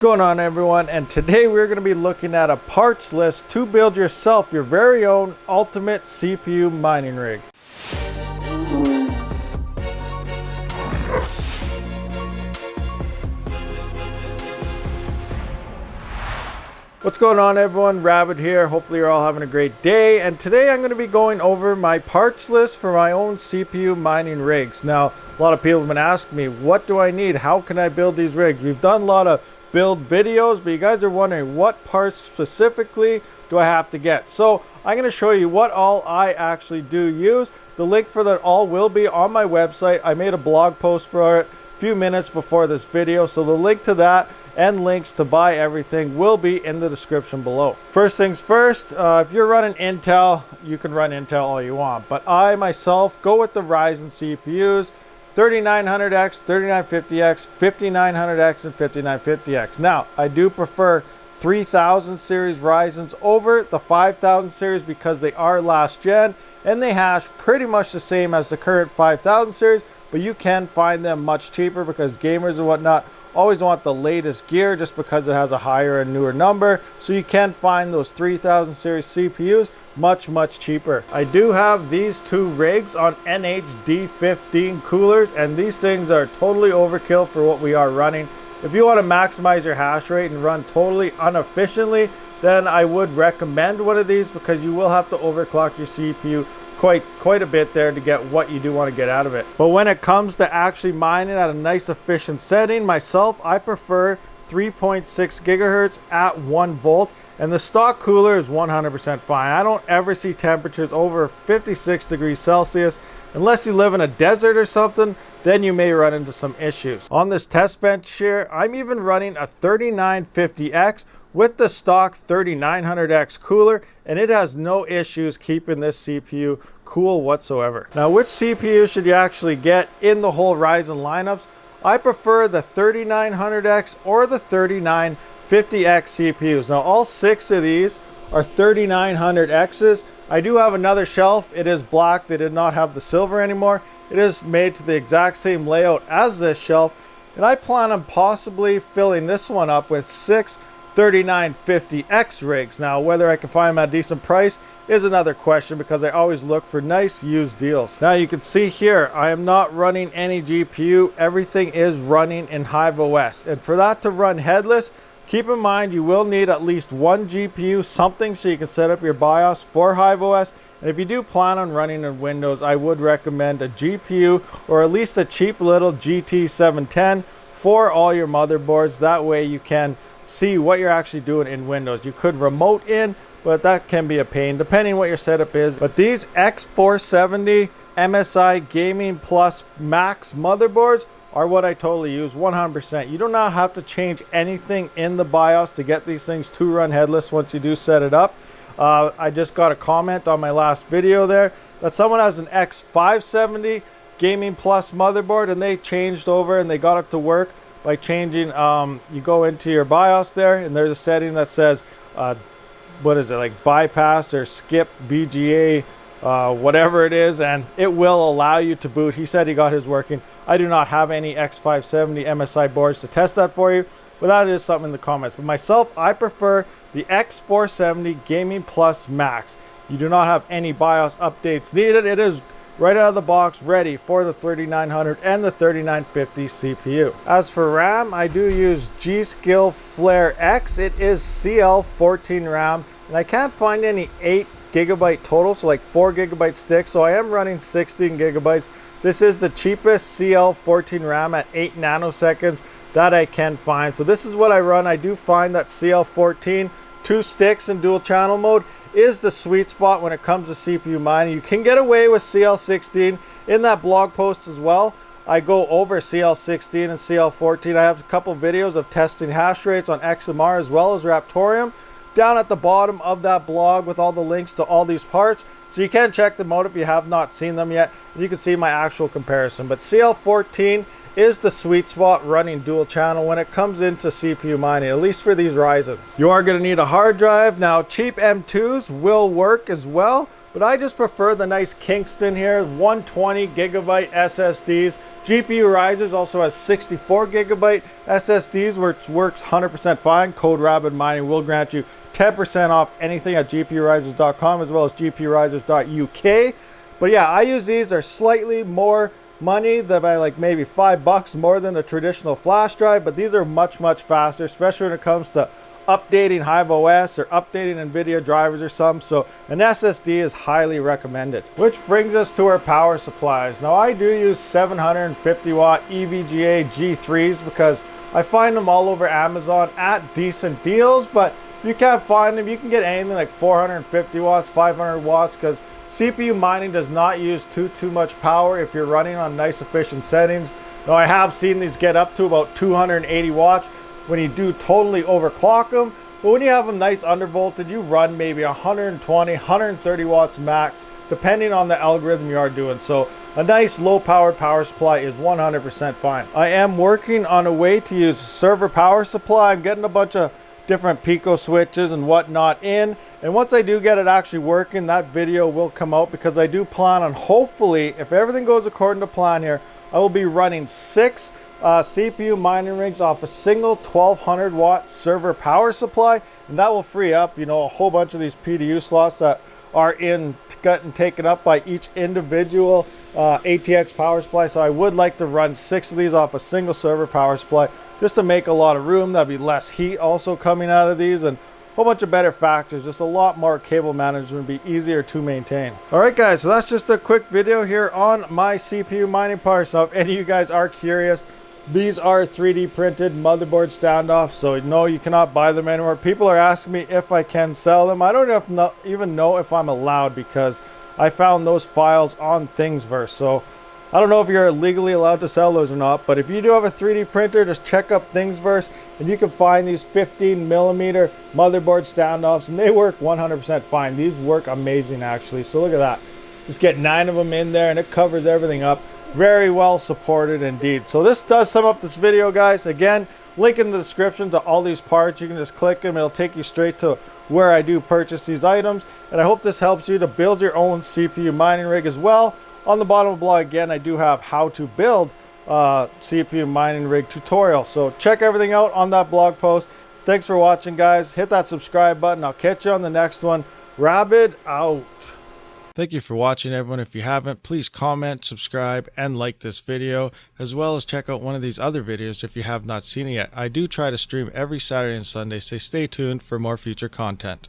Going on, everyone, and today we're going to be looking at a parts list to build yourself your very own ultimate CPU mining rig. What's going on, everyone? Rabid here. Hopefully you're all having a great day, and today I'm going to be going over my parts list for my own CPU mining rigs. Now, a lot of people have been asking me, what do I need? How can I build these rigs? We've done a lot of build videos, but you guys are wondering what parts specifically do I have to get. So I'm going to show you what all I actually do use. The link for that all will be on my website. I made a blog post for it a few minutes before this video, so the link to that and links to buy everything will be in the description below. First things first, if you're running Intel, you can run Intel all you want, but I myself go with the Ryzen CPUs, 3900X, 3950X, 5900X, and 5950X. Now, I do prefer 3000 series Ryzens over the 5000 series because they are last gen and they hash pretty much the same as the current 5000 series, but you can find them much cheaper because gamers and whatnot always want the latest gear just because it has a higher and newer number. So you can find those 3000 series CPUs much cheaper. I do have these two rigs on NHD15 coolers, and these things are totally overkill for what we are running. If you want to maximize your hash rate and run totally inefficiently, then I would recommend one of these because you will have to overclock your CPU quite a bit there to get what you do want to get out of it. But when it comes to actually mining at a nice efficient setting, myself, I prefer 3.6 gigahertz at 1 volt, and the stock cooler is 100% fine. I don't ever see temperatures over 56 degrees Celsius. Unless you live in a desert or something, then you may run into some issues. On this test bench here, I'm even running a 3950X with the stock 3900X cooler, and it has no issues keeping this CPU cool whatsoever. Now, which CPU should you actually get in the whole Ryzen lineups? I prefer the 3900X or the 3950X CPUs. Now, all 6 of these are 3900Xs. I do have another shelf. It is black. They did not have the silver anymore. It is made to the exact same layout as this shelf, and I plan on possibly filling this one up with 6 3950X rigs. Now, whether I can find them at a decent price is another question because I always look for nice used deals. Now, you can see here, I am not running any GPU. Everything is running in HiveOS, and for that to run headless, keep in mind you will need at least one GPU, something so you can set up your BIOS for HiveOS. And if you do plan on running in Windows, I would recommend a GPU or at least a cheap little GT710 for all your motherboards. That way you can see what you're actually doing in Windows. You could remote in, but that can be a pain depending what your setup is. But these X470 MSI Gaming Plus Max motherboards are what I totally use 100%. You do not have to change anything in the BIOS to get these things to run headless once you do set it up. I just got a comment on my last video there that someone has an X570 Gaming Plus motherboard and they changed over and they got it to work by changing, you go into your BIOS there and there's a setting that says, what is it, like bypass or skip VGA, whatever it is, and it will allow you to boot. He said he got his working. I do not have any X570 MSI boards to test that for you, but that is something in the comments. But myself, I prefer the X470 Gaming Plus Max. You do not have any BIOS updates needed. It is right out of the box ready for the 3900 and the 3950 CPU. As for RAM, I do use G.Skill Flare X. It is CL14 RAM, and I can't find any 8 gigabyte total, so like 4 gigabyte sticks, so I am running 16 gigabytes. This is the cheapest CL14 RAM at 8 nanoseconds that I can find, so this is what I run. I do find that CL14 2 sticks in dual channel mode is the sweet spot when it comes to CPU mining. You can get away with CL16. In that blog post as well, I go over CL16 and CL14. I have a couple videos of testing hash rates on XMR as well as Raptorium down at the bottom of that blog with all the links to all these parts, so you can check them out if you have not seen them yet. You can see my actual comparison, but CL14 is the sweet spot running dual channel when it comes into CPU mining, at least for these Ryzens. You are going to need a hard drive. Now, cheap M2s will work as well, but I just prefer the nice Kingston here, 120 gigabyte SSDs. GPU Risers also has 64 gigabyte SSDs, which works 100% fine. Code Rabid Mining will grant you 10% off anything at gpurisers.com as well as gpurisers.uk. But yeah, I use these. They're slightly more money, by like maybe $5 more than a traditional flash drive, but these are much faster, especially when it comes to updating Hive OS or updating NVIDIA drivers or some. So an SSD is highly recommended. Which brings us to our power supplies. Now I do use 750 watt EVGA G3s because I find them all over Amazon at decent deals, but if you can't find them, you can get anything like 450 watts, 500 watts, because CPU mining does not use too much power if you're running on nice efficient settings. Now I have seen these get up to about 280 watts when you do totally overclock them, but when you have them nice undervolted, you run maybe 120, 130 watts max, depending on the algorithm you are doing. So a nice low powered power supply is 100% fine. I am working on a way to use server power supply. I'm getting a bunch of different Pico switches and whatnot in, and once I do get it actually working, that video will come out, because I do plan on, hopefully, if everything goes according to plan here, I will be running 6 CPU mining rigs off a single 1200 watt server power supply, and that will free up, you know, a whole bunch of these PDU slots that are getting taken up by each individual ATX power supply. So I would like to run 6 of these off a single server power supply just to make a lot of room. That'd be less heat also coming out of these, and a whole bunch of better factors, just a lot more cable management, be easier to maintain. All right guys, so that's just a quick video here on my CPU mining parts. Now if any of you guys are curious, these are 3D printed motherboard standoffs, so no, you cannot buy them anymore. People are asking me if I can sell them. I don't even know if I'm allowed, because I found those files on Thingiverse. So I don't know if you're legally allowed to sell those or not, but if you do have a 3D printer, just check up Thingiverse and you can find these 15mm motherboard standoffs, and they work 100% fine. These work amazing actually. So look at that. Just get 9 of them in there and it covers everything up. Very well supported indeed. So this does sum up this video, guys. Again, link in the description to all these parts. You can just click them. It'll take you straight to where I do purchase these items. And I hope this helps you to build your own CPU mining rig as well. On the bottom of the blog, again, I do have how to build CPU mining rig tutorial. So check everything out on that blog post. Thanks for watching, guys. Hit that subscribe button. I'll catch you on the next one. Rabid out. Thank you for watching, everyone. If you haven't, please comment, subscribe, and like this video, as well as check out one of these other videos if you have not seen it yet. I do try to stream every Saturday and Sunday, so stay tuned for more future content.